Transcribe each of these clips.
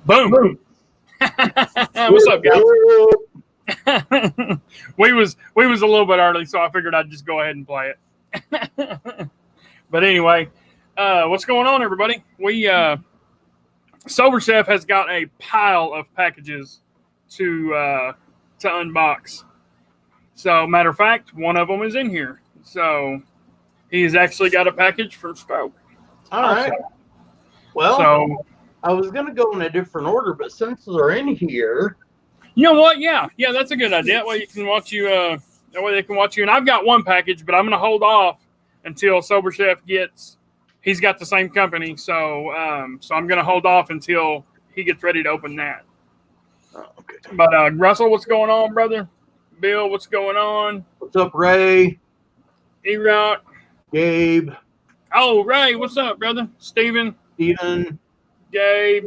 Boom. What's up, guys? we was a little bit early, so I figured I'd just go ahead and play it. But anyway, what's going on, everybody? Sober Chef has got a pile of packages to unbox. So, matter of fact, one of them is in here. So, he's actually got a package from Stroke. All right. Well, I was going to go in a different order, but since they're in here, you know what? Yeah, that's a good idea. That way you can watch you. That way they can watch you. And I've got one package, but I'm going to hold off until Sober Chef he's got the same company, so I'm going to hold off until he gets ready to open that. Oh, okay. But Russell, what's going on, brother? Bill, what's going on? What's up, Ray? E-Rock. Gabe. Oh, Ray, what's up, brother? Steven. Gabe.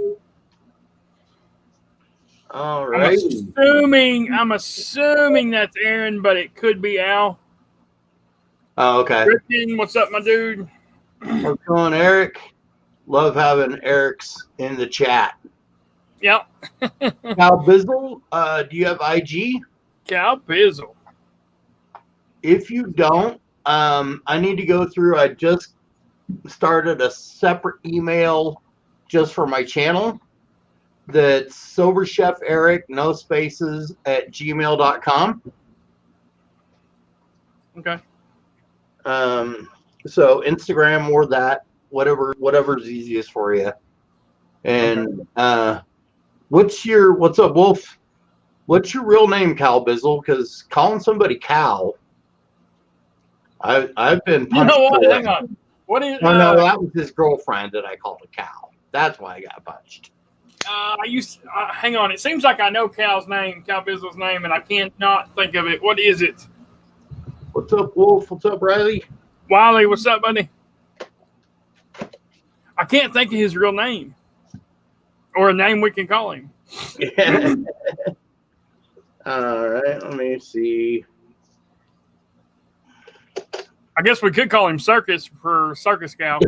All right. I'm assuming that's Aaron, but it could be Al. Oh, okay. Christian, what's up, my dude? How's it going, Eric? Love having Eric's in the chat. Yep. Cal Bizzle, do you have IG? Cal Bizzle. If you don't, I need to go through. I just started a separate email just for my channel. That's Sober Chef Eric, no spaces, @gmail.com. Okay. So Instagram or that, whatever's easiest for you. And what's up, Wolf? What's your real name, Cal Bizzle? Because calling somebody Cal, I've been punched. You know what? Hang on. What is? Oh no, that was his girlfriend that I called a Cal. That's why I got punched. Hang on. It seems like I know Cal Bizzle's name, and I can't not think of it. What is it? What's up, Wolf? What's up, Riley? Wiley, what's up, buddy? I can't think of his real name. Or a name we can call him. Yeah. All right, let me see. I guess we could call him Circus for Circus Gal.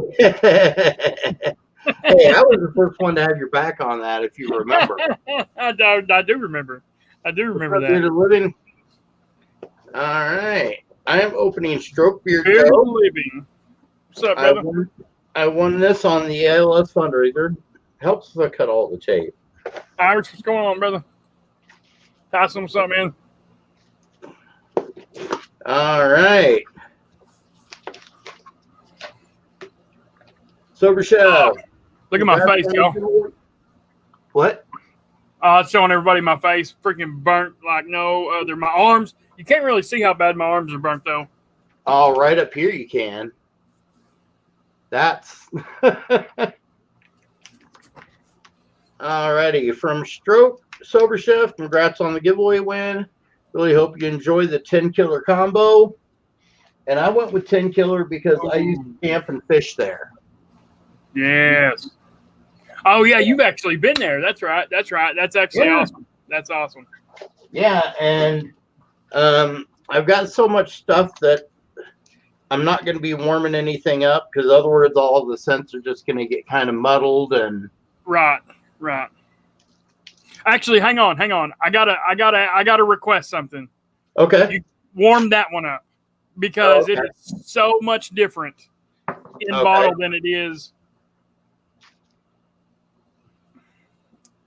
Hey, I was the first one to have your back on that, if you remember. I do remember. I do remember that. Living. All right. I am opening Stroke Beer Living. What's up, brother? I won this on the ALS fundraiser. Helps if I cut all the tape. Irish, what's going on, brother? Tyson, what's up, man? All right. Sober Chef. Look at my face, y'all. What? It's showing everybody my face. Freaking burnt like no other. My arms. You can't really see how bad my arms are burnt, though. Oh, right up here you can. That's... Alrighty. From Stroke Sober Chef, congrats on the giveaway win. Really hope you enjoy the 10 Killer combo. And I went with 10 Killer because I used to camp and fish there. Yes. Oh, yeah, you've actually been there. That's right. That's actually awesome. That's awesome. Yeah, and I've got so much stuff that I'm not going to be warming anything up because otherwise all the scents are just going to get kind of muddled and right. Actually, hang on. I gotta request something. Okay. You warm that one up because it is so much different in bottle than it is.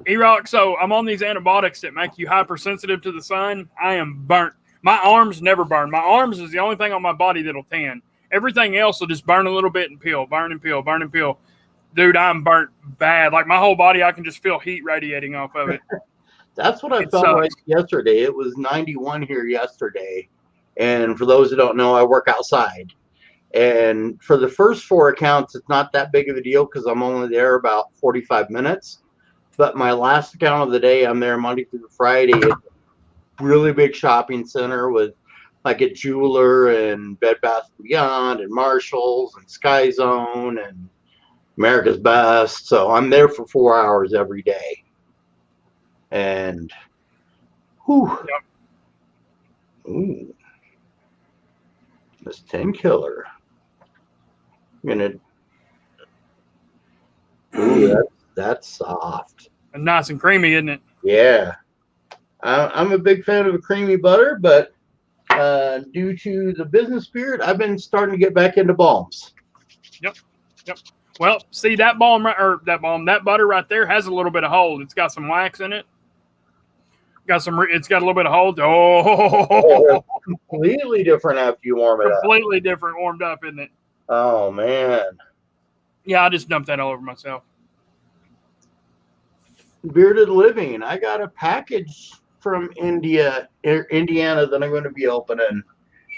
E-Rock, so I'm on these antibiotics that make you hypersensitive to the sun. I am burnt. My arms never burn. My arms is the only thing on my body that'll tan. Everything else will just burn a little bit and peel, burn and peel. Dude, I'm burnt bad. Like my whole body, I can just feel heat radiating off of it. That's what I felt like yesterday. It was 91 here yesterday. And for those who don't know, I work outside. And for the first 4 accounts, it's not that big of a deal because I'm only there about 45 minutes. But my last account of the day, I'm there Monday through Friday. It's a really big shopping center with like a jeweler and Bed Bath & Beyond and Marshalls and Sky Zone and America's Best. So I'm there for 4 hours every day. And ooh, this 10 Killer. I'm gonna. Ooh, that's soft. Nice and creamy, isn't it? Yeah. I'm a big fan of a creamy butter, but due to the business spirit, I've been starting to get back into balms. Yep. Well, see that that butter right there has a little bit of hold. It's got some wax in it. It's got a little bit of hold. Oh, completely different after you warm it up. Completely different warmed up, isn't it? Oh man. Yeah, I just dumped that all over myself. Bearded Living. I got a package from Indiana that I'm going to be opening.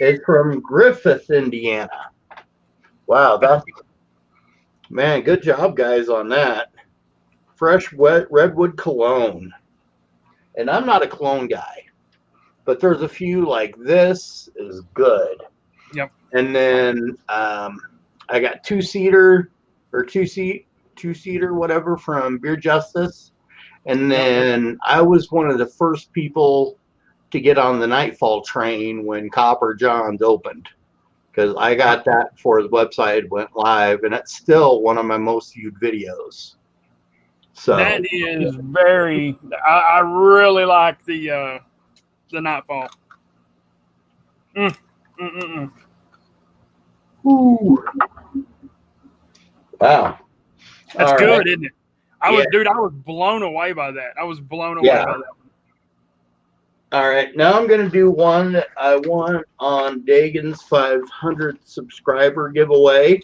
It's from Griffith, Indiana. Wow, man, good job, guys, on that. Fresh wet redwood cologne. And I'm not a cologne guy, but there's a few like this is good. Yep. And then I got two-seater whatever from Beer Justice. And then I was one of the first people to get on the Nightfall train when Copper John's opened, because I got that before his website went live, and it's still one of my most viewed videos. So that is very. I really like the Nightfall. Ooh. Wow. That's All good, right. isn't it? I was blown away by that. I was blown away by that. All right, now I'm going to do one that I won on Dagan's 500 subscriber giveaway.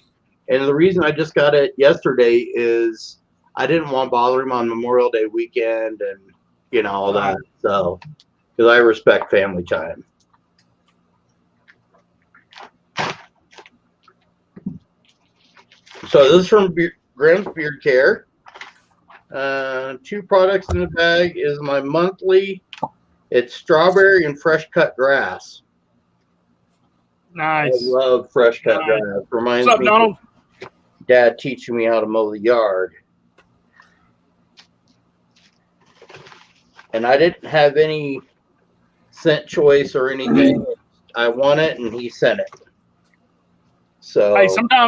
And the reason I just got it yesterday is I didn't want to bother him on Memorial Day weekend and, all that. So, because I respect family time. So this is from Graham's Beard Care. 2 products in the bag is my monthly. It's strawberry and fresh cut grass. Nice. I love fresh cut grass. Reminds What's up, me Donald? of Dad teaching me how to mow the yard. And I didn't have any scent choice or anything. I won it and he sent it. So Hey,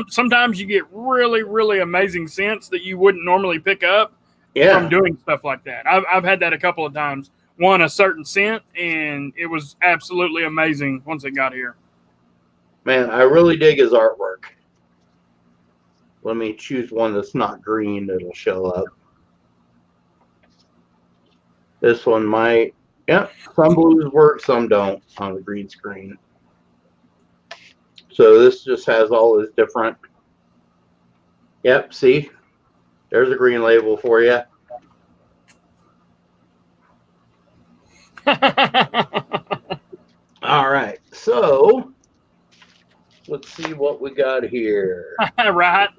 sometimes you get really, really amazing scents that you wouldn't normally pick up from doing stuff like that. I've had that a couple of times. Won a certain scent, and it was absolutely amazing once it got here. Man, I really dig his artwork. Let me choose one that's not green that'll show up. This one might. Yep, some blues work, some don't on the green screen. So this just has all this different. Yep, see? There's a green label for you. All right, so let's see what we got here. Right.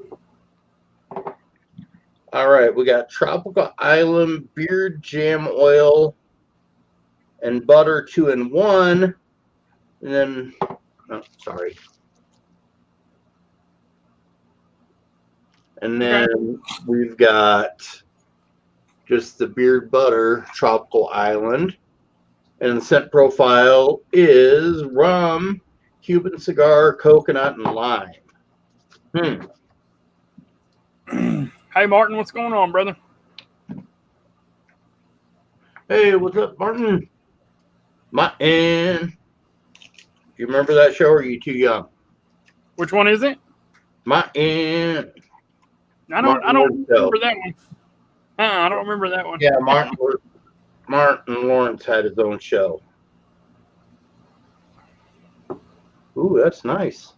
All right, we got Tropical Island Beard Jam Oil and Butter 2-in-1. And then, sorry. And then we've got just the Beard Butter Tropical Island. And the scent profile is rum, Cuban cigar, coconut, and lime. Hey, Martin, what's going on, brother? Hey, what's up, Martin? Martin. You remember that show, or are you too young? Which one is it? Martin. I don't remember that one. I don't remember that one. Yeah, Martin Lawrence had his own show. Ooh, that's nice.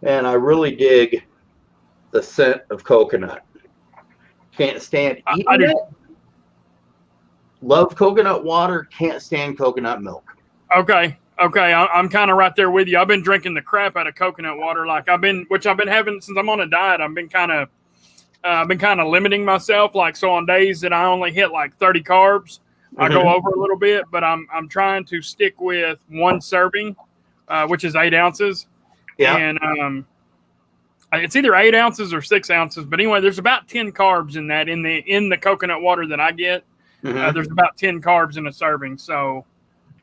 And I really dig the scent of coconut. Can't stand eating it. Love coconut water. Can't stand coconut milk. Okay. I'm kind of right there with you. I've been drinking the crap out of coconut water, which I've been having since I'm on a diet. I've been kind of limiting myself. Like, so on days that I only hit like 30 carbs, I go over a little bit, but I'm trying to stick with 1 serving, which is 8 ounces. Yeah. And it's either 8 ounces or 6 ounces, but anyway, there's about 10 carbs in that, in the coconut water that I get. There's about 10 carbs in a serving. So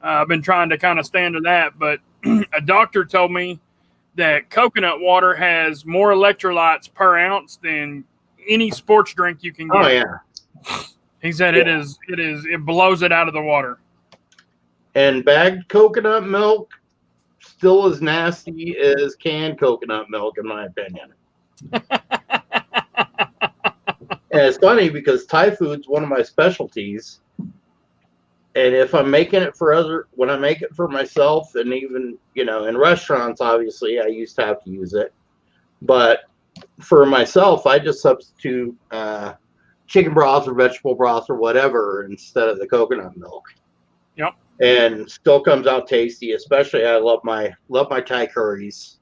I've been trying to kind of stand to that, but a doctor told me that coconut water has more electrolytes per ounce than any sports drink you can get. Oh yeah. He said it blows it out of the water. And bagged coconut milk still as nasty as canned coconut milk, in my opinion. And it's funny because Thai food's one of my specialties. And if I'm making it when I make it for myself, and even, in restaurants, obviously, I used to have to use it. But for myself, I just substitute chicken broth or vegetable broth or whatever instead of the coconut milk. Yep. And still comes out tasty. Especially, I love my Thai curries.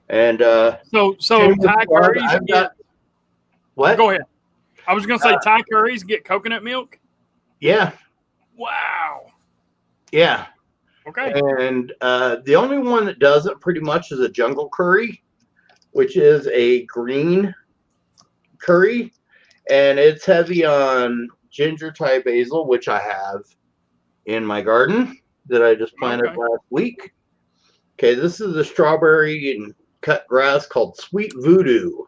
And so Thai curries. What? Go ahead. I was going to say Thai curries get coconut milk. Yeah. Wow. Yeah. Okay. And the only one that doesn't pretty much is a jungle curry, which is a green curry, and it's heavy on ginger, Thai basil, which I have in my garden that I just planted last week. Okay, this is the strawberry and cut grass called Sweet Voodoo.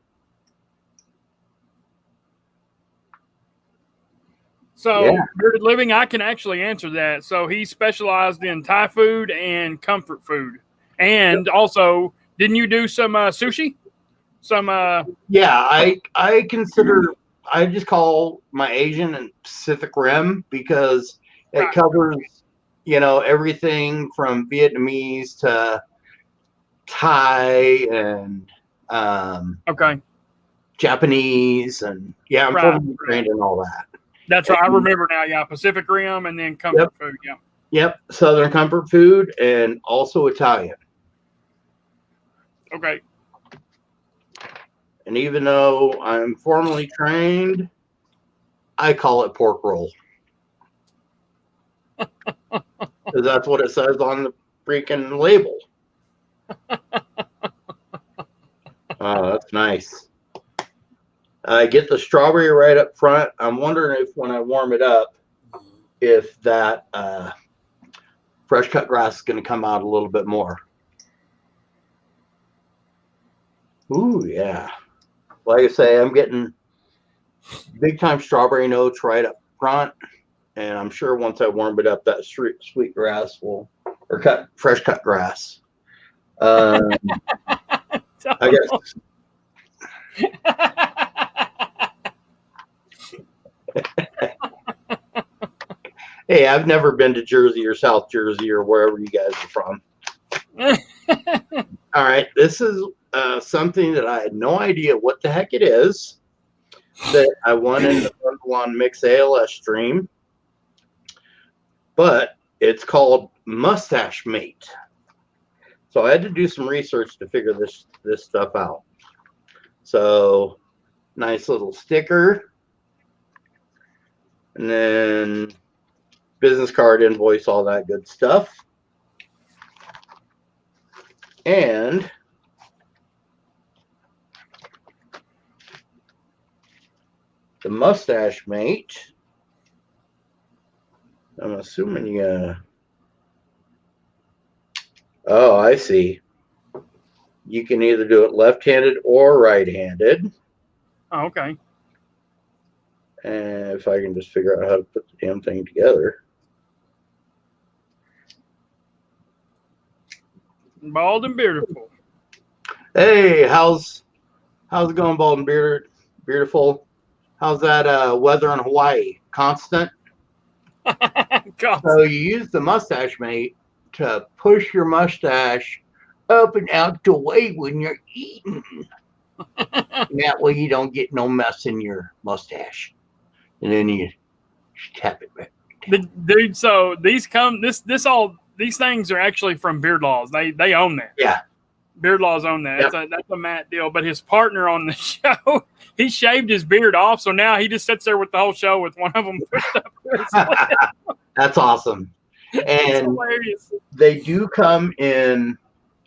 So, Bearded Living, I can actually answer that. So, he specialized in Thai food and comfort food. And also, didn't you do some sushi? Yeah, I consider, I just call my Asian and Pacific Rim because it covers, everything from Vietnamese to Thai and Japanese. And, I'm fully trained in all that. That's right. I remember now. Yeah, Pacific Rim and then comfort food. Yeah. Yep, Southern comfort food and also Italian. Okay. And even though I'm formally trained, I call it pork roll. Because that's what it says on the freaking label. Oh, that's nice. I get the strawberry right up front. I'm wondering if when I warm it up, if that fresh cut grass is going to come out a little bit more. Ooh, yeah. Like I say, I'm getting big time strawberry notes right up front. And I'm sure once I warm it up, that sweet grass fresh cut grass. I guess. Hey, I've never been to Jersey or South Jersey or wherever you guys are from. All right, this is something that I had no idea what the heck it is that I won in the One Mix ALS stream, but it's called Mustache Mate. So I had to do some research to figure this stuff out. So nice little sticker. And then business card, invoice, all that good stuff. And the Mustache Mate, I'm assuming oh, I see. You can either do it left-handed or right-handed. Oh, okay. And if I can just figure out how to put the damn thing together. Bald and beautiful. Hey, how's it going, Bald and beautiful? How's that weather in Hawaii? Constant? So you use the Mustache Mate to push your mustache up and out the way when you're eating. That way you don't get no mess in your mustache. And then you tap it back. Dude, so these things are actually from Beard Laws. They own that. Yeah. Beard Laws own that. Yep. That's a Matt deal. But his partner on the show, he shaved his beard off, so now he just sits there with the whole show with one of them pushed up to his lip. That's awesome. And they do come in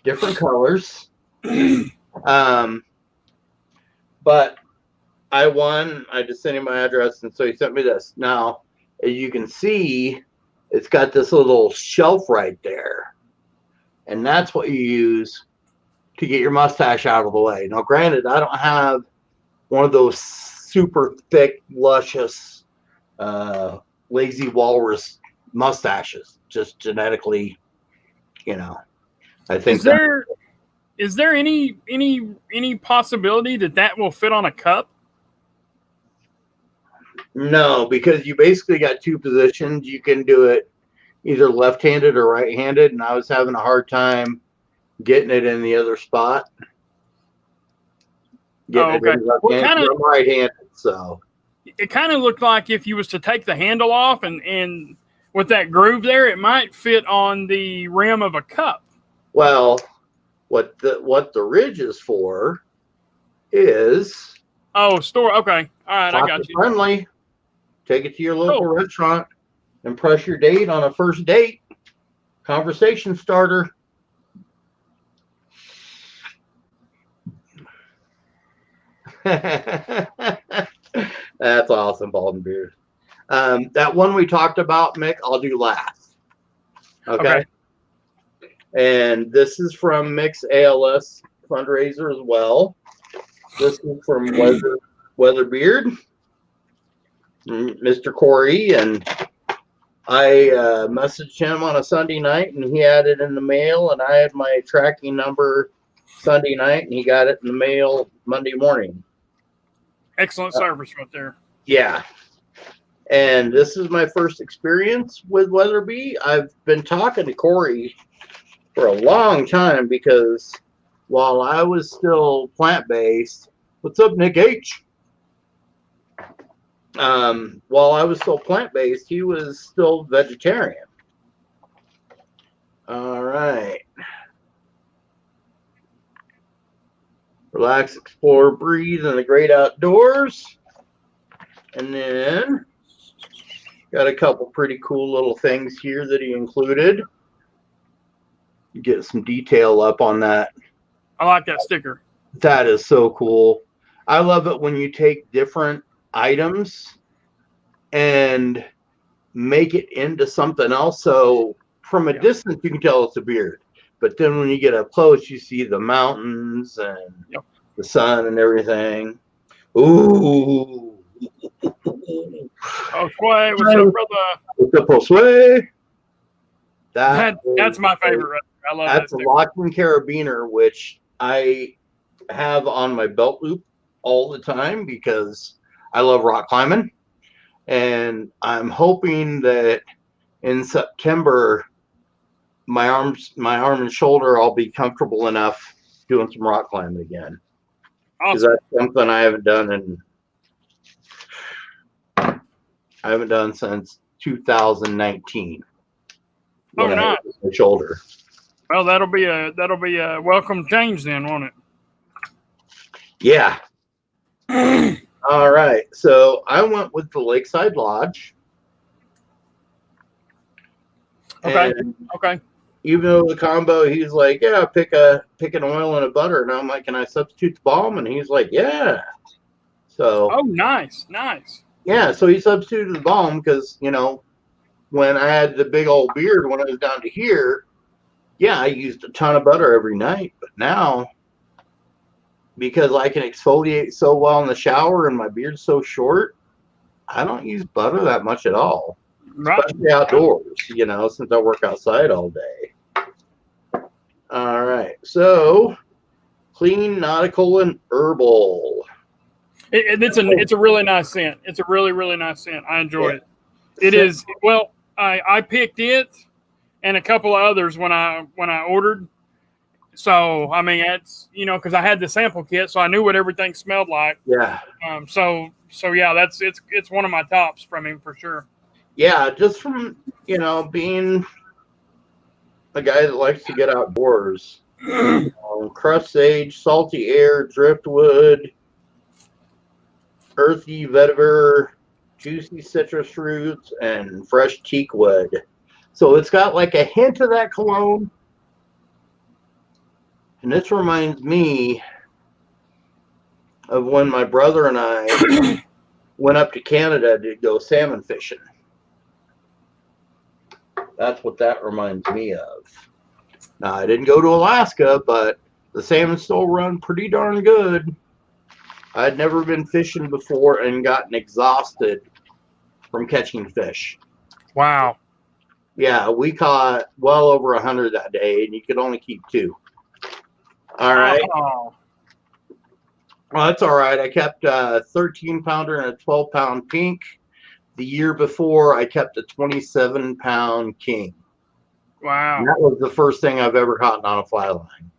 different colors. But I won. I just sent him my address, and so he sent me this. Now, as you can see, it's got this little shelf right there. And that's what you use to get your mustache out of the way. Now, granted, I don't have one of those super thick, luscious, lazy walrus mustaches, just genetically, I think Is there any possibility that will fit on a cup? No, because you basically got two positions. You can do it either left-handed or right-handed, and I was having a hard time getting it in the other spot. Okay. I'm right-handed, so it kind of looked like if you was to take the handle off and with that groove there, it might fit on the rim of a cup. Well, what the ridge is for is store. Okay, all right, I got you. Friendly. Take it to your local restaurant and press your date on a first date. Conversation starter. That's awesome, Bald and Beard. That one we talked about, Mick, I'll do last. Okay. And this is from Mick's ALS fundraiser as well. This is from Weather Beard, Mr. Corey, and I messaged him on a Sunday night, and he had it in the mail, and I had my tracking number Sunday night, and he got it in the mail Monday morning. Excellent service right there. Yeah. And this is my first experience with Weatherby. I've been talking to Corey for a long time because while I was still plant-based, what's up, Nick H? While I was still plant-based, he was still vegetarian. All right. Relax, explore, breathe in the great outdoors. And then got a couple pretty cool little things here that he included. Get some detail up on that. I like that sticker. That is so cool. I love it when you take different items and make it into something else. So from a distance, you can tell it's a beard. But then when you get up close, you see the mountains and the sun and everything. Ooh. Oh, Sway, what's up, brother? What's up, Sway? That's my favorite. I love that's a Lachlan Carabiner, which I have on my belt loop all the time because I love rock climbing. And I'm hoping that in September, my arm and shoulder, I'll be comfortable enough doing some rock climbing again. Because that's something I haven't done since 2019. Oh, nice. My shoulder. Well, that'll be a welcome change then, won't it? Yeah. All right. So I went with the Lakeside Lodge. Okay. And okay. Even though the combo, he's like, yeah, pick an oil and a butter. And I'm like, can I substitute the balm? And he's like, yeah. So. Oh, nice. Yeah. So he substituted the balm because, when I had the big old beard, when I was down to here, yeah, I used a ton of butter every night. But now, because I can exfoliate so well in the shower and my beard's so short, I don't use butter that much at all. Right. Especially outdoors, since I work outside all day. All right. So, clean, nautical, and herbal. It's a really nice scent. It's a really, really nice scent. I enjoy it. It is. Well, I picked it and a couple of others when I ordered. So, I mean, it's, because I had the sample kit, so I knew what everything smelled like. Yeah. So yeah, it's one of my tops from him for sure. Yeah, just from, being a guy that likes to get outdoors. Crust sage, salty air, driftwood, earthy vetiver, juicy citrus fruits, and fresh teak wood. So it's got like a hint of that cologne. And this reminds me of when my brother and I went up to Canada to go salmon fishing. That's what that reminds me of. Now, I didn't go to Alaska, but the salmon still run pretty darn good. I'd never been fishing before and gotten exhausted from catching fish. Wow. Yeah, we caught well over 100 that day, and you could only keep 2. All right. Oh, Well, that's all right. I kept a 13-pounder and a 12-pound pink. The year before, I kept a 27-pound king. wow. And that was the first thing I've ever caught on a fly line.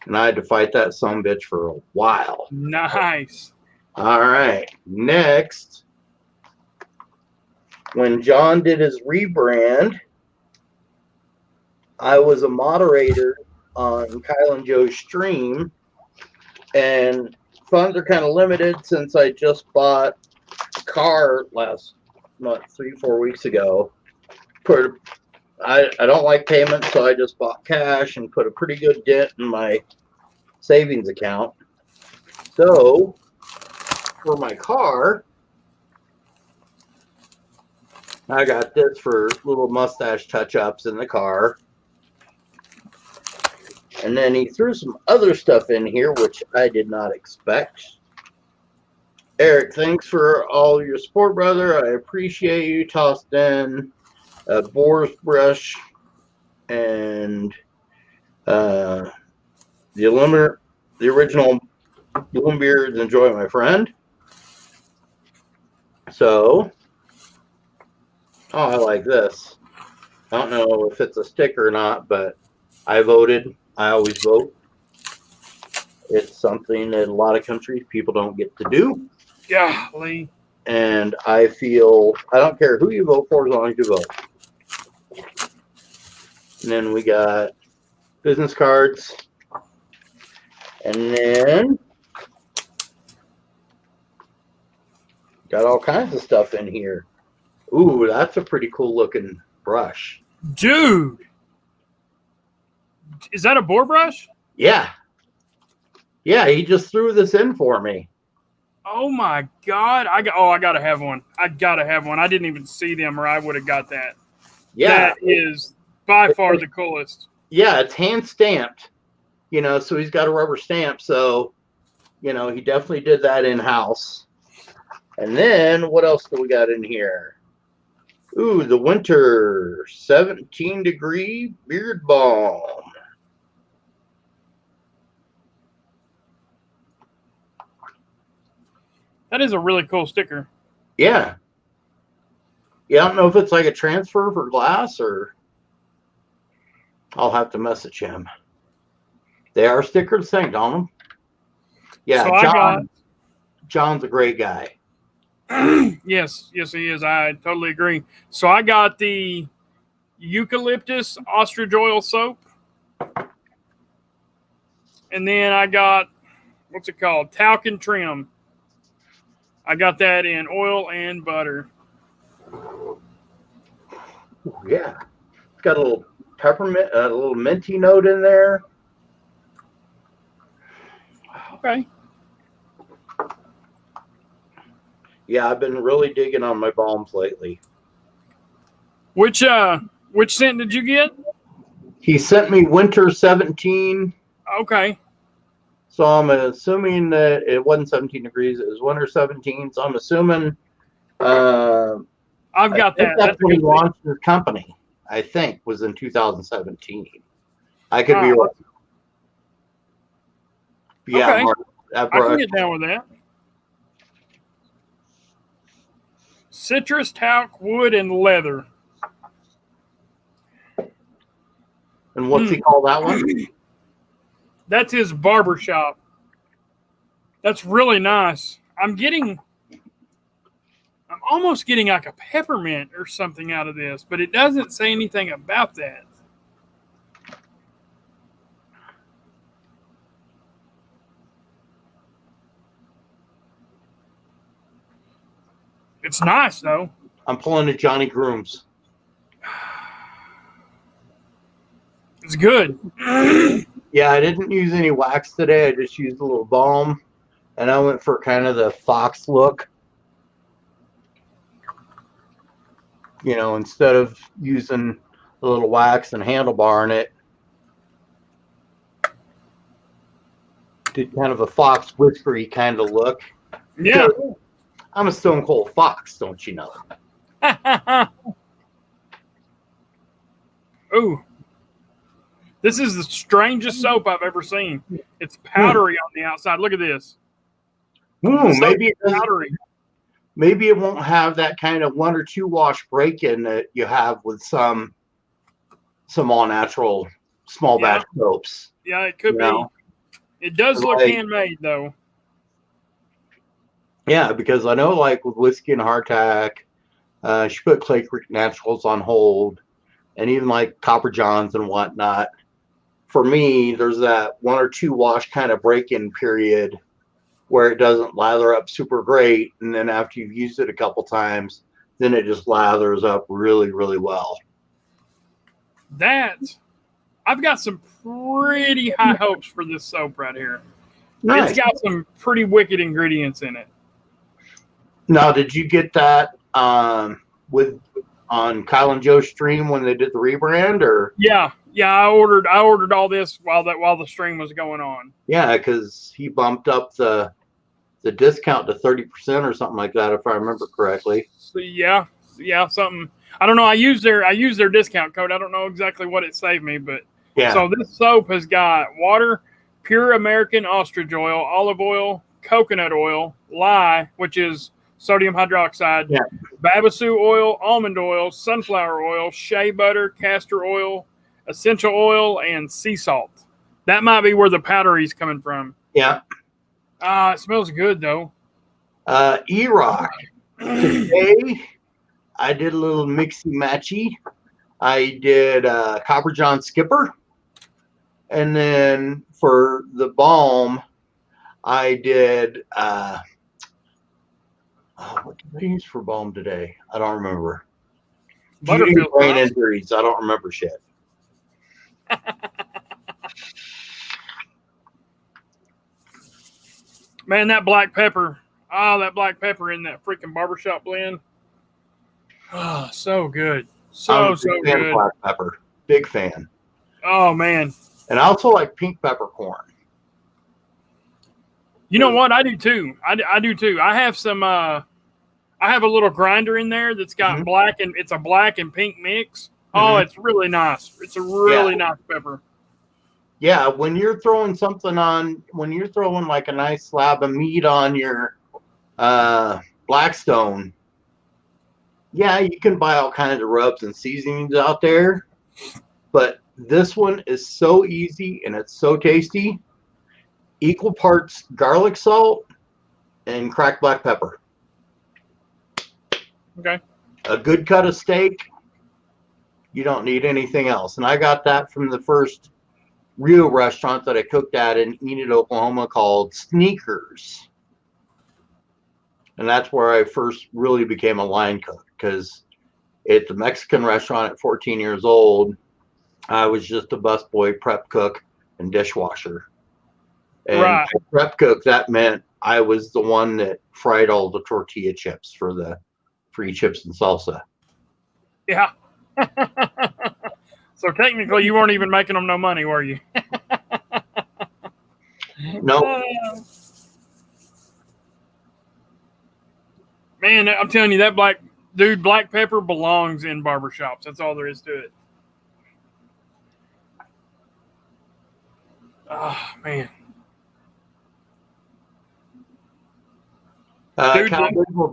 And I had to fight that sumbitch for a while. Nice. All right. Next, when John did his rebrand, I was a moderator on Kyle and Joe's stream, and funds are kind of limited since I just bought a car last month, 3-4 weeks ago. I don't like payments, so I just bought cash and put a pretty good dent in my savings account. So for my car, I got this for little mustache touch-ups in the car. And then he threw some other stuff in here, which I did not expect. Eric, thanks for all your support, brother. I appreciate you. Tossed in a boar's brush and the original Bloombeards Enjoy My Friend. So, I like this. I don't know if it's a sticker or not, but I voted. I always vote. It's something that a lot of countries people don't get to do. Golly. And I feel I don't care who you vote for as long as you vote. And then we got business cards. And then got all kinds of stuff in here. Ooh, that's a pretty cool looking brush. Dude. Is that a boar brush? Yeah. Yeah, he just threw this in for me. Oh my God. I gotta have one. I gotta have one. I didn't even see them or I would have got that. Yeah. That is by far the coolest. Yeah, it's hand stamped. So he's got a rubber stamp, so he definitely did that in-house. And then what else do we got in here? Ooh, the winter 17-degree beard balm. That is a really cool sticker. Yeah. Yeah, I don't know if it's like a transfer for glass or I'll have to message him. They are sticker synced on them. Yeah, So John's a great guy. Yes, he is. I totally agree. So I got the eucalyptus ostrich oil soap. And then I got, what's it called? Talc and trim. I got that in oil and butter. Yeah. It's got a little peppermint, a little minty note in there. Okay. Yeah, I've been really digging on my balms lately. Which scent did you get? He sent me Winter 17. Okay. So I'm assuming that it wasn't 17 degrees. It was Winter 17. So I'm assuming. I've got that. That's when he launched his company. I think was in 2017. I could be wrong. Yeah, okay. I can get down with that. Citrus, talc, wood, and leather. And what's he call that one? That's his barbershop. That's really nice. I'm almost getting like a peppermint or something out of this, but it doesn't say anything about that. It's nice, though. I'm pulling a Johnny Grooms. It's good. Yeah, I didn't use any wax today. I just used a little balm, and I went for kind of the fox look. Instead of using a little wax and handlebar in it. did kind of a fox whispery kind of look. Yeah. I'm a stone cold fox, don't you know? Ooh. This is the strangest soap I've ever seen. It's powdery on the outside. Look at this. Maybe it won't have that kind of 1 or 2 wash break-in that you have with some all natural small batch soaps. Yeah, it could be. It does look handmade though. Yeah, because I know like with Whiskey and Hardtack, she put Clay Creek Naturals on hold, and even like Copper Johns and whatnot. For me, there's that 1 or 2 wash kind of break-in period where it doesn't lather up super great, and then after you've used it a couple times, then it just lathers up really, really well. I've got some pretty high hopes for this soap right here. Nice. It's got some pretty wicked ingredients in it. Now, did you get that on Kyle and Joe's stream when they did the rebrand, or? Yeah. I ordered all this while the stream was going on. Yeah, because he bumped up the discount to 30% or something like that, if I remember correctly. So yeah, something. I don't know. I used their discount code. I don't know exactly what it saved me, but yeah. So this soap has got water, pure American ostrich oil, olive oil, coconut oil, lye, which is sodium hydroxide, Babasu oil, almond oil, sunflower oil, shea butter, castor oil, essential oil, and sea salt. That might be where the powdery's coming from. Yeah. It smells good though. E-Rock. Today, I did a little mixy-matchy. I did Copper John Skipper. And then for the balm, I did what did I use for balm today? I don't remember. Butterfield brain injuries. I don't remember shit. Man, that black pepper. That black pepper in that freaking barbershop blend. Oh, so good. So good. Of black pepper. Big fan. Oh, man. And I also like pink peppercorn. You know what? I do too. I do too. I have some, I have a little grinder in there that's got black, and it's a black and pink mix. Oh, it's really nice. It's a really nice pepper. Yeah, when you're throwing like a nice slab of meat on your Blackstone, yeah, you can buy all kinds of rubs and seasonings out there, but this one is so easy and it's so tasty. Equal parts garlic salt and cracked black pepper. Okay. A good cut of steak. You don't need anything else. And I got that from the first real restaurant that I cooked at in Enid, Oklahoma called Sneakers. And that's where I first really became a line cook, because it's a Mexican restaurant at 14 years old. I was just a busboy, prep cook, and dishwasher. And prep cook, that meant I was the one that fried all the tortilla chips for the free chips and salsa. Yeah. So technically, you weren't even making them no money, were you? No. Man, I'm telling you, that black pepper belongs in barbershops. That's all there is to it. Oh, man.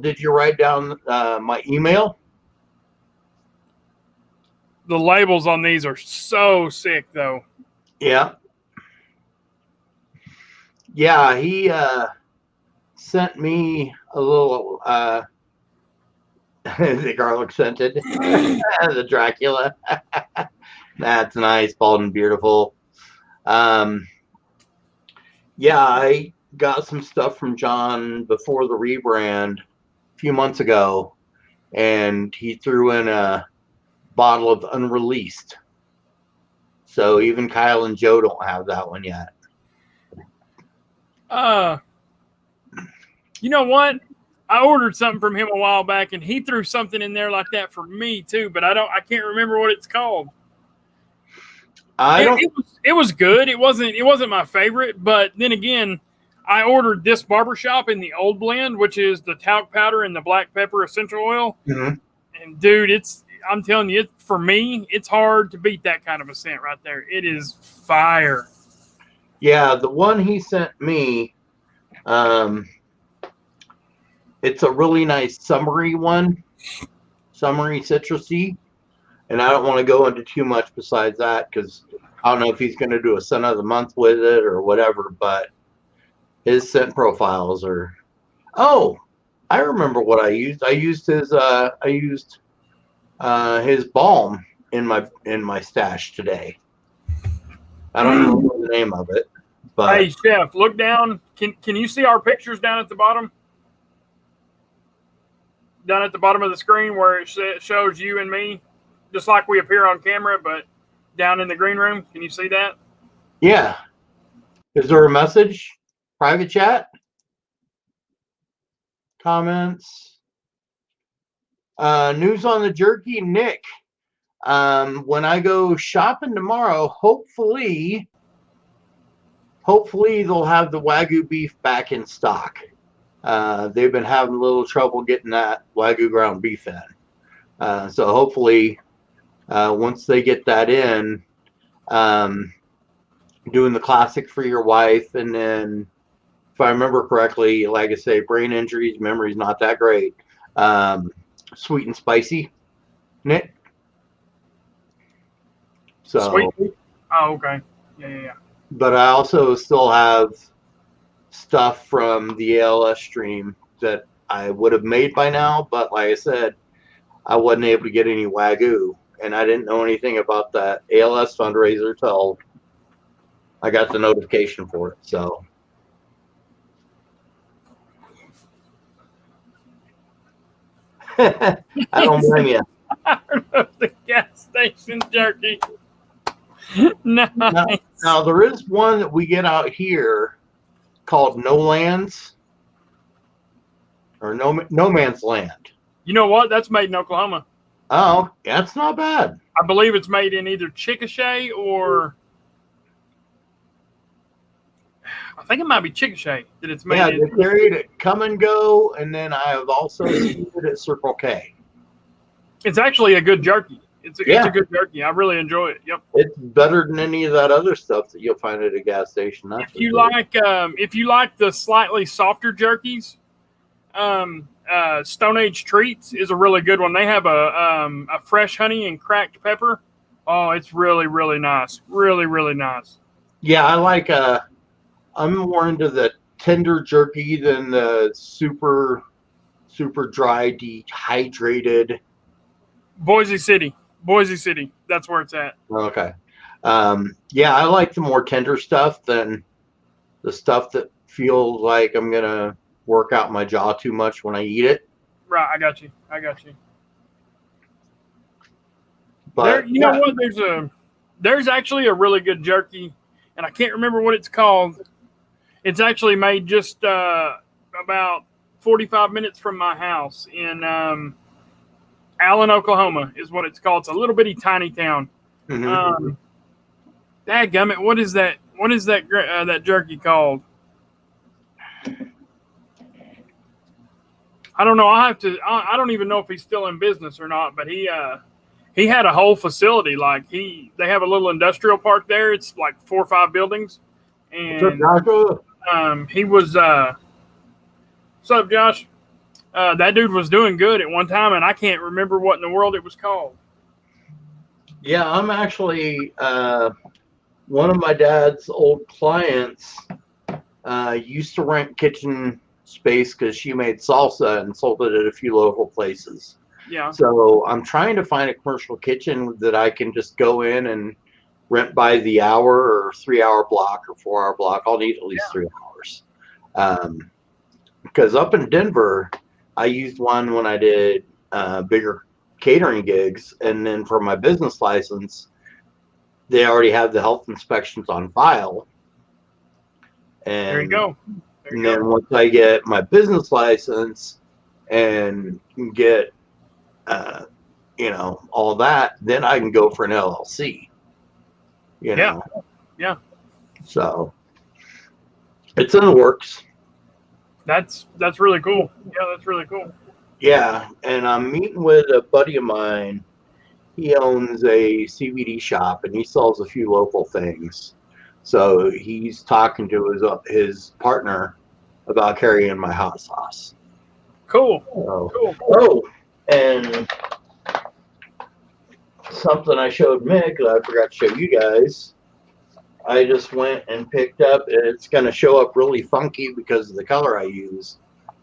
Did you write down my email? The labels on these are so sick, though. Yeah. Yeah, he sent me a little the garlic scented the Dracula. That's nice, bald and beautiful. Yeah, I got some stuff from John before the rebrand a few months ago, and he threw in a bottle of unreleased. So even Kyle and Joe don't have that one yet. You know what? I ordered something from him a while back, and he threw something in there like that for me too, but I can't remember what it's called. I don't. It was good. It wasn't my favorite, but then again, I ordered this barbershop in the old blend, which is the talc powder and the black pepper essential oil. Mhm. And dude, I'm telling you, for me, it's hard to beat that kind of a scent right there. It is fire. Yeah, the one he sent me, it's a really nice summery one, summery citrusy. And I don't want to go into too much besides that because I don't know if he's going to do a scent of the month with it or whatever, but his scent profiles are. Oh, I remember what I used. I used his balm in my stash today. I don't remember the name of it, but Hey, Chef, look down. Can you see our pictures down at the bottom? Down at the bottom of the screen where it shows you and me, just like we appear on camera, but down in the green room. Can you see that? yeah. Is there a message? Private chat? Comments? News on the jerky, Nick. When I go shopping tomorrow, hopefully they'll have the Wagyu beef back in stock. They've been having a little trouble getting that Wagyu ground beef in. So hopefully, once they get that in, doing the classic for your wife, and then, if I remember correctly, like I say, brain injuries, memory's not that great. Sweet and spicy, Nick. So, Sweet. Oh, okay. Yeah. but I also still have stuff from the ALS stream that I would have made by now, but like I said, I wasn't able to get any Wagyu, and I didn't know anything about that ALS fundraiser till I got the notification for it. So, I don't blame you. I love the gas station jerky. Nice. Now there is one that we get out here called No Lands or No Man's Land. You know what? That's made in Oklahoma. Oh, that's not bad. I believe it's made in either Chickasha or I think it might be Chickasha that it's made in. They carry it at Come and Go, and then I have also seen it at Circle K. It's actually a good jerky. It's a good jerky. I really enjoy it. Yep. It's better than any of that other stuff that you'll find at a gas station. If you like the slightly softer jerkies, Stone Age Treats is a really good one. They have a fresh honey and cracked pepper. Oh, it's really, really nice. Really, really nice. Yeah, I like. I'm more into the tender jerky than the super dry, dehydrated. Boise City. That's where it's at. Okay. Yeah, I like the more tender stuff than the stuff that feels like I'm gonna work out my jaw too much when I eat it. Right, I got you. But you know what? There's actually a really good jerky, and I can't remember what it's called. It's actually made just about 45 minutes from my house in Allen, Oklahoma, is what it's called. It's a little bitty tiny town. Mm-hmm. Dadgummit, what is that? What is that jerky called? I don't know. I don't even know if he's still in business or not. But he had a whole facility. Like they have a little industrial park there. It's like 4 or 5 buildings, and he was. What's up, Josh? That dude was doing good at one time, and I can't remember what in the world it was called. Yeah, I'm actually one of my dad's old clients used to rent kitchen space because she made salsa and sold it at a few local places. Yeah. So I'm trying to find a commercial kitchen that I can just go in and rent by the hour or 3-hour block or 4-hour block. I'll need at least 3 hours. Because up in Denver, I used one when I did bigger catering gigs, and then for my business license, they already have the health inspections on file. And there you go. Then once I get my business license and get, all that, then I can go for an LLC. You Yeah. know? Yeah. So it's in the works. That's really cool. Yeah, that's really cool. Yeah, and I'm meeting with a buddy of mine. He owns a CBD shop and he sells a few local things. So he's talking to his partner about carrying my hot sauce. Cool. So, Cool. oh, and something I showed Mick that I forgot to show you guys. I just went and picked up, and it's going to show up really funky because of the color I use.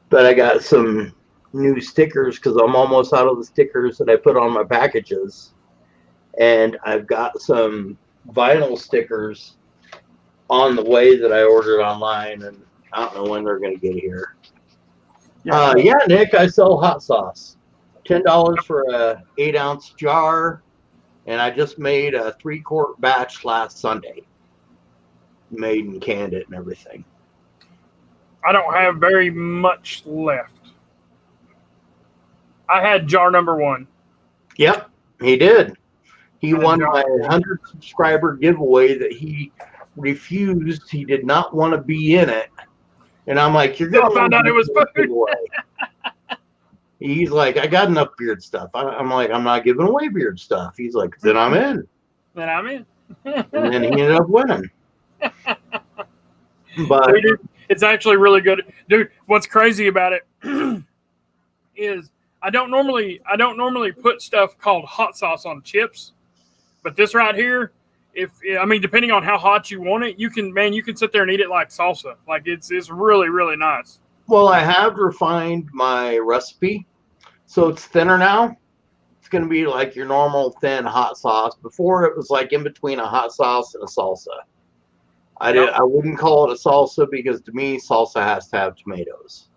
But I got some new stickers because I'm almost out of the stickers that I put on my packages. And I've got some vinyl stickers on the way that I ordered online, and I don't know when they're going to get here. Yeah, Nick, I sell hot sauce. $10 for a 8-ounce jar, and I just made a 3-quart batch last Sunday. Made and canned it and everything. I don't have very much left. I had jar number 1. Yep, he did. He won my 100 subscriber giveaway that he refused. He did not want to be in it. And I'm like, you're going to find out it was giveaway. He's like, I got enough beard stuff. I'm like, I'm not giving away beard stuff. He's like, then I'm in. Then I'm in. And then he ended up winning. But dude, it's actually really good. Dude, what's crazy about it is I don't normally put stuff called hot sauce on chips. But this right here, depending on how hot you want it, you can sit there and eat it like salsa. Like it's really, really nice. Well, I have refined my recipe, so it's thinner now. It's going to be like your normal thin hot sauce. Before it was like in between a hot sauce and a salsa. I wouldn't call it a salsa because to me salsa has to have tomatoes.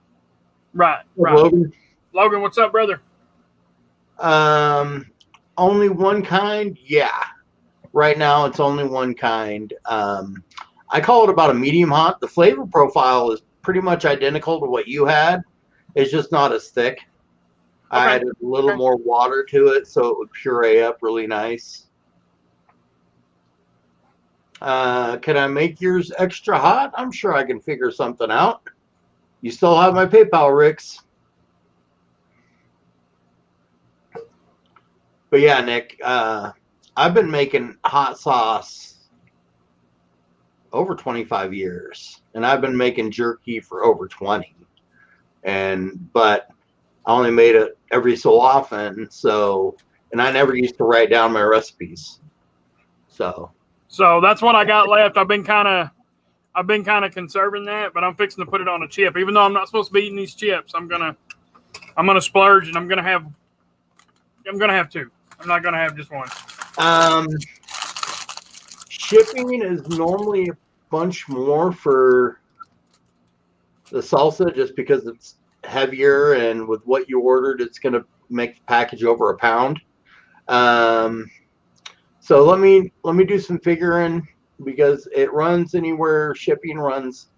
Right. Logan, what's up, brother? Only one kind? Yeah. Right now it's only one kind. I call it about a medium hot. The flavor profile is pretty much identical to what you had. It's just not as thick. Okay. I added a little more water to it so it would puree up really nice. Can I make yours extra hot? I'm sure I can figure something out. You still have my PayPal, Ricks. But yeah, Nick, I've been making hot sauce over 25 years, and I've been making jerky for over 20. But I only made it every so often, and I never used to write down my recipes. So that's what I got left. I've been kind of conserving that, but I'm fixing to put it on a chip. Even though I'm not supposed to be eating these chips, I'm gonna splurge, and I'm gonna have 2. I'm not gonna have just one. Shipping is normally a bunch more for the salsa just because it's heavier, and with what you ordered, it's gonna make the package over a pound. So let me do some figuring because shipping runs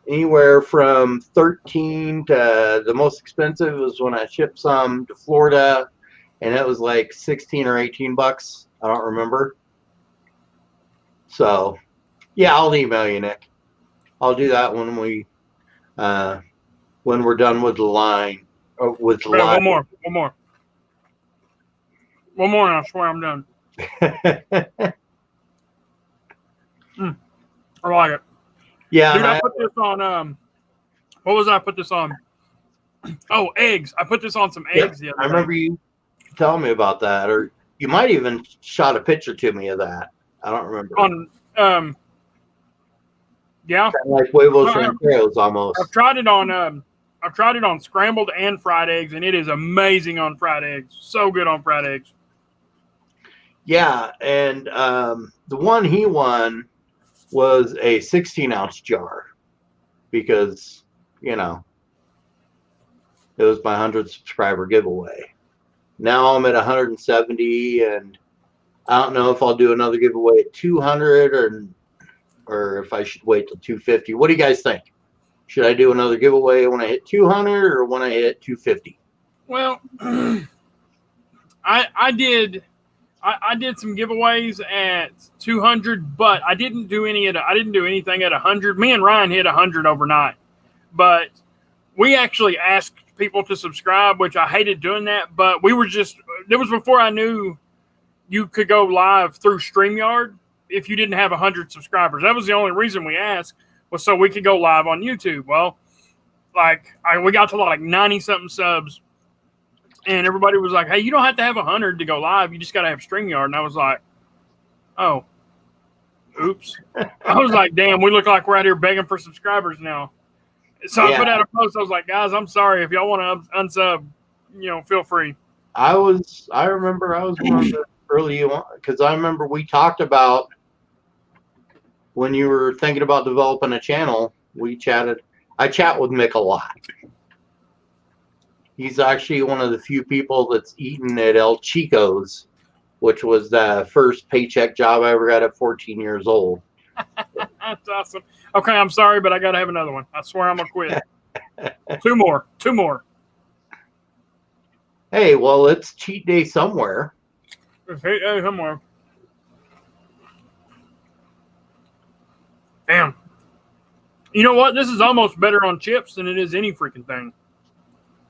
anywhere from 13 to the most expensive was when I shipped some to Florida, and it was like 16 or 18 bucks. I don't remember. So yeah, I'll email you, Nick. I'll do that when we're done with the line. One more, and I swear I'm done. I like it. Yeah, dude. I put this on. What was I put this on? Oh, eggs. I put this on some eggs the other day. I remember you telling me about that, or you might even shot a picture to me of that. I don't remember. Yeah, kind of like huevos rancheros almost. I've tried it on scrambled and fried eggs, and it is amazing on fried eggs. So good on fried eggs. Yeah, and the one he won was a 16-ounce jar because, it was my 100 subscriber giveaway. Now I'm at 170, and I don't know if I'll do another giveaway at 200 or if I should wait till 250. What do you guys think? Should I do another giveaway when I hit 200 or when I hit 250? Well, I I did some giveaways at 200, but I didn't do anything at 100. Me and Ryan hit 100 overnight, but we actually asked people to subscribe, which I hated doing that. But it was before I knew you could go live through StreamYard if you didn't have 100 subscribers. That was the only reason we asked, was so we could go live on YouTube. Well, we got to like 90 something subs. And everybody was like, hey, you don't have to have 100 to go live. You just got to have StreamYard. And I was like, oh, oops. I was like, damn, we look like we're out here begging for subscribers now. So I put out a post. I was like, guys, I'm sorry. If y'all want to unsub, feel free. I remember I was one of the early ones, because I remember we talked about when you were thinking about developing a channel, we chatted. I chat with Mick a lot. He's actually one of the few people that's eaten at El Chico's, which was the first paycheck job I ever got at 14 years old. That's awesome. Okay, I'm sorry, but I got to have another one. I swear I'm going to quit. Two more. Hey, well, it's cheat day somewhere. Hey, somewhere. Damn. You know what? This is almost better on chips than it is any freaking thing.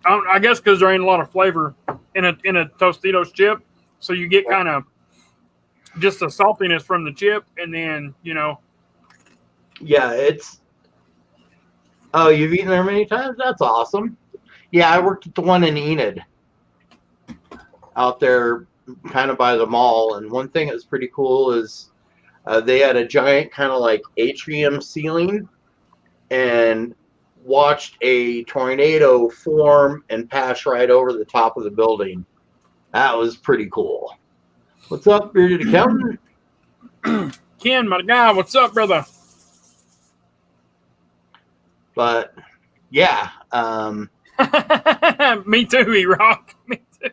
I guess because there ain't a lot of flavor in a Tostitos chip, so you get kind of just the saltiness from the chip, and then Yeah, it's. Oh, you've eaten there many times? That's awesome. Yeah, I worked at the one in Enid, out there, kind of by the mall, and one thing that's pretty cool is they had a giant kind of like atrium ceiling, and watched a tornado form and pass right over the top of the building. That was pretty cool. What's up, Bearded Accountant? Ken, my guy, what's up, brother? But yeah, me too, E-Rock. Me too.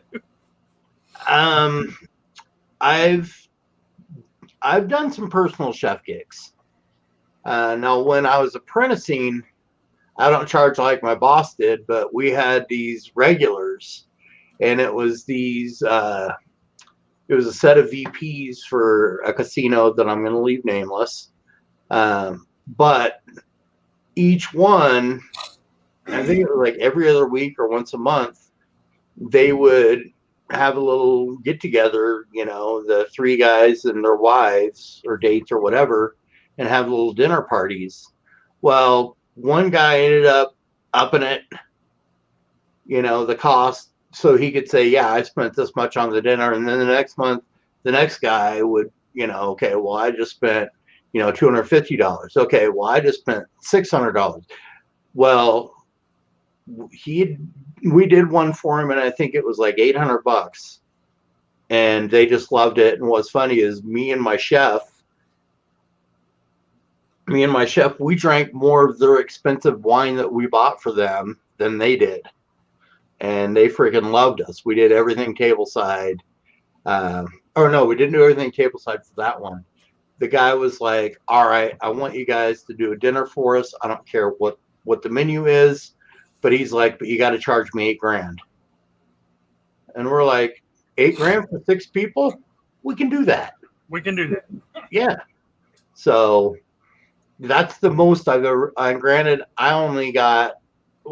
I've done some personal chef gigs. Now, when I was apprenticing, I don't charge like my boss did, but we had these regulars, and it was these. It was a set of VPs for a casino that I'm going to leave nameless, but each one, I think it was like every other week or once a month, they would have a little get together. The three guys and their wives or dates or whatever, and have little dinner parties. Well, one guy ended up upping it, the cost, so he could say, yeah, I spent this much on the dinner. And then the next month, the next guy would, okay, well, I just spent, $250. Okay, well, I just spent $600. Well, we did one for him, and I think it was like $800. And they just loved it. And what's funny is me and my chef, we drank more of their expensive wine that we bought for them than they did. And they freaking loved us. We did everything tableside. We didn't do everything tableside for that one. The guy was like, all right, I want you guys to do a dinner for us. I don't care what the menu is. But he's like, but you got to charge me $8,000. And we're like, $8,000 for 6 people? We can do that. We can do that. Yeah. So that's the most I've ever. Granted, I only got.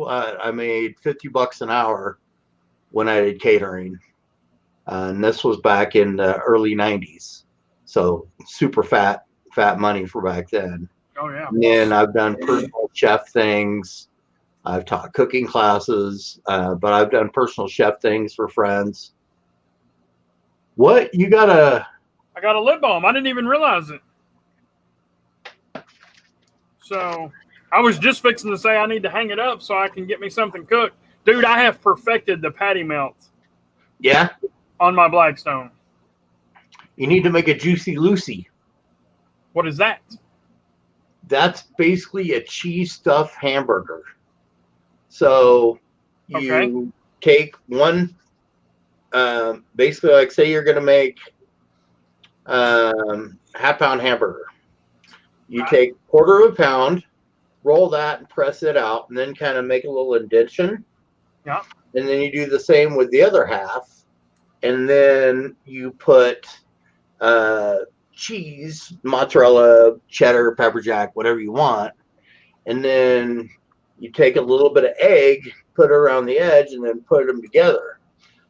I made $50 an hour when I did catering, and this was back in the early '90s. So super fat money for back then. Oh yeah. And then I've done personal chef things. I've taught cooking classes, but I've done personal chef things for friends. What you got I got a lip balm. I didn't even realize it. So I was just fixing to say I need to hang it up so I can get me something cooked. Dude, I have perfected the patty melt. Yeah? On my Blackstone. You need to make a Juicy Lucy. What is that? That's basically a cheese stuffed hamburger. So you take one, basically like say you're going to make half-pound hamburger. You take quarter of a pound, roll that and press it out, and then kind of make a little indentation. Yeah. And then you do the same with the other half. And then you put cheese, mozzarella, cheddar, pepper jack, whatever you want. And then you take a little bit of egg, put it around the edge, and then put them together.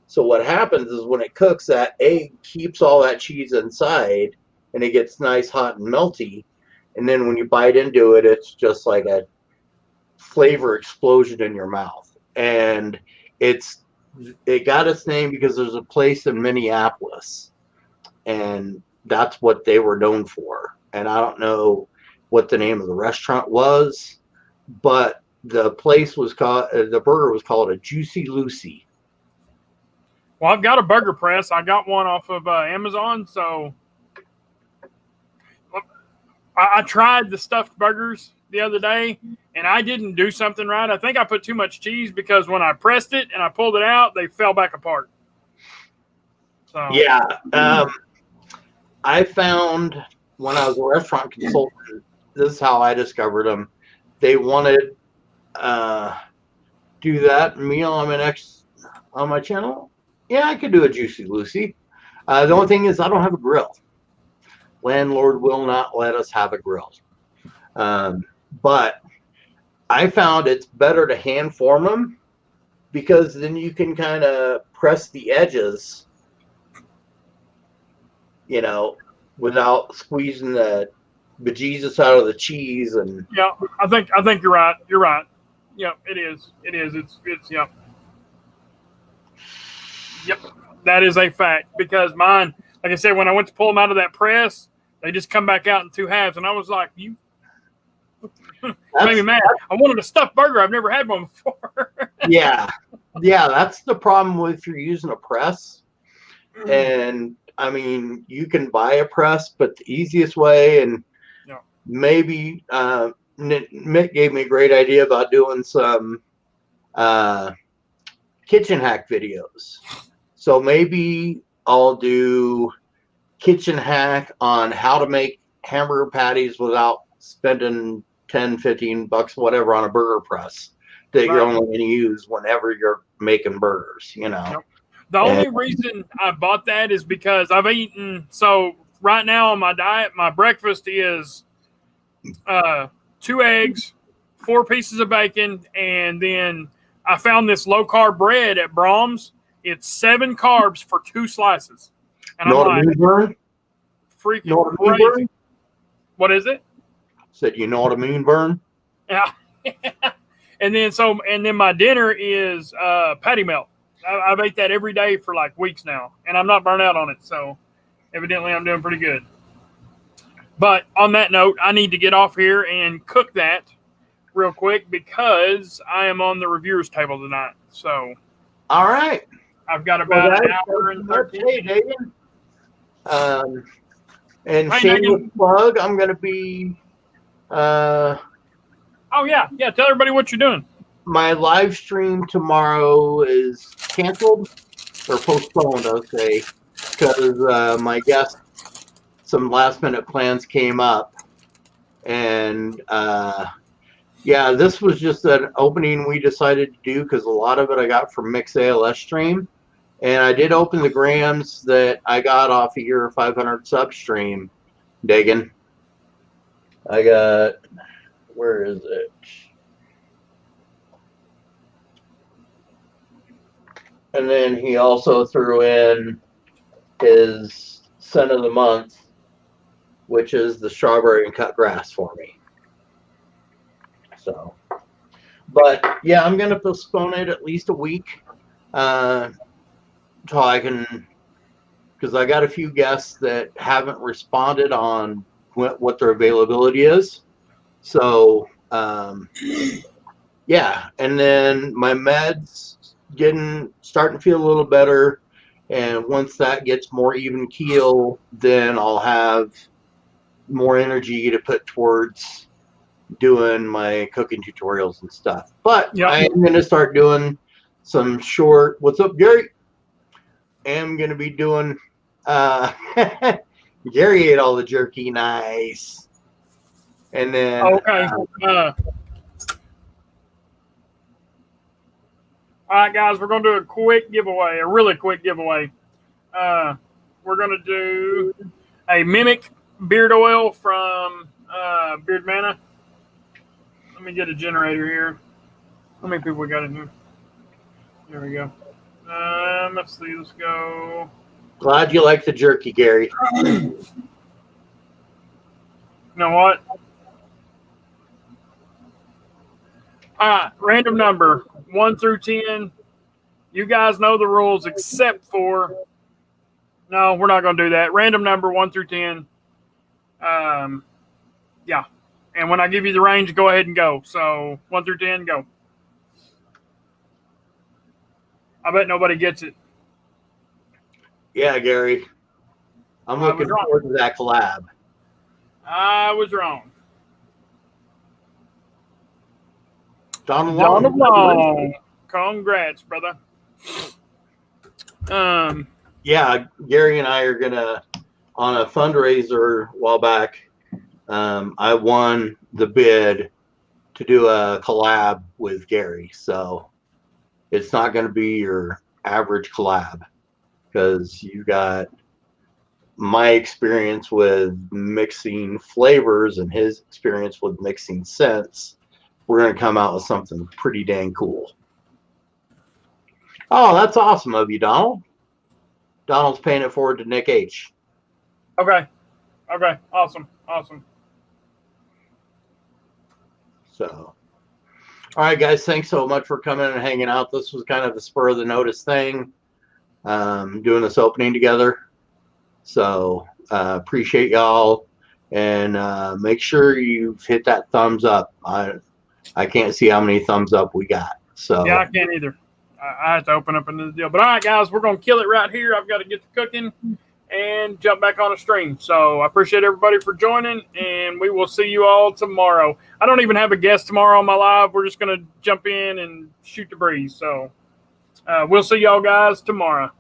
So what happens is when it cooks, that egg keeps all that cheese inside, and it gets nice, hot, and melty. And then when you bite into it, it's just like a flavor explosion in your mouth. And it got its name because there's a place in Minneapolis, and that's what they were known for. And I don't know what the name of the restaurant was, but the place was called, the burger was called a Juicy Lucy. Well, I've got a burger press. I got one off of Amazon, so I tried the stuffed burgers the other day, and I didn't do something right. I think I put too much cheese because when I pressed it and I pulled it out, they fell back apart. So yeah, I found when I was a restaurant consultant, this is how I discovered them. They wanted do that meal on my channel. Yeah, I could do a Juicy Lucy. The only thing is I don't have a grill. Landlord will not let us have a grill. But I found it's better to hand form them because then you can kind of press the edges, without squeezing the bejesus out of the cheese. And yeah, I think you're right. You're right. Yep, it is. It's yep. Yep, that is a fact because mine, like I said, when I went to pull them out of that press, they just come back out in two halves, and I was like, "You made me mad." I wanted a stuffed burger. I've never had one before. yeah, that's the problem with you're using a press. And I mean, you can buy a press, but the easiest way, and maybe Mick gave me a great idea about doing some kitchen hack videos. So maybe I'll do kitchen hack on how to make hamburger patties without spending 10, 15 bucks, whatever, on a burger press that you're only going to use whenever you're making burgers, The only reason I bought that is because I've eaten. So right now on my diet, my breakfast is 2 eggs, 4 pieces of bacon, and then I found this low carb bread at Brahms. It's 7 carbs for 2 slices, and I'm like, freaking crazy. What is it? Said, you know what a moon burn? Yeah. And then my dinner is patty melt. I've ate that every day for like weeks now, and I'm not burnt out on it. So evidently I'm doing pretty good. But on that note, I need to get off here and cook that real quick because I am on the reviewers table tonight. So all right. I've got about an hour and 13 minutes. And shameless plug, I'm going to be oh yeah, tell everybody what you're doing. My live stream tomorrow is canceled or postponed, I'll say, because my guest, some last minute plans came up. And this was just an opening we decided to do because a lot of it I got from Mix ALS stream. And I did open the grams that I got off of your 500 sub stream, Dagan. I got, where is it? And then he also threw in his scent of the month, which is the strawberry and cut grass for me. So, but yeah, I'm going to postpone it at least a week until I can, because I got a few guests that haven't responded on what their availability is. So, yeah, and then my meds starting to feel a little better, and once that gets more even keel, then I'll have more energy to put towards doing my cooking tutorials and stuff. But I am going to start doing some short, what's up, Gary? I'm going to be doing Gary ate all the jerky. Nice. And then okay. All right, guys, we're going to do a quick giveaway, a really quick giveaway. We're going to do a Mimic beard oil from Beard Mana. Let me get a generator here. How many people we got in here? There we go. Let's see. Let's go. Glad you like the jerky, Gary. You know what? All right, random number 1 through 10. You guys know the rules, except for no, we're not going to do that. Random number 1 through 10. Yeah, and when I give you the range, go ahead and go. So 1 through 10, go. I bet nobody gets it. Yeah, Gary. I'm looking forward to that collab. I was wrong. Donald Long. Congrats, brother. Yeah, Gary and I are gonna on a fundraiser a while back. I won the bid to do a collab with Gary, so it's not going to be your average collab because you got my experience with mixing flavors and his experience with mixing scents. We're going to come out with something pretty dang cool. Oh, that's awesome of you, Donald. Donald's paying it forward to Nick H. Okay. Awesome. So, all right, guys, thanks so much for coming and hanging out. This was kind of a spur of the notice thing, doing this opening together. So, appreciate y'all, and make sure you hit that thumbs up. I can't see how many thumbs up we got. So yeah, I can't either. I have to open up another deal. But all right, guys, we're gonna kill it right here. I've got to get to cooking and jump back on a stream. So I appreciate everybody for joining, and we will see you all tomorrow. I don't even have a guest tomorrow on my live. We're just going to jump in and shoot the breeze. So we'll see y'all guys tomorrow.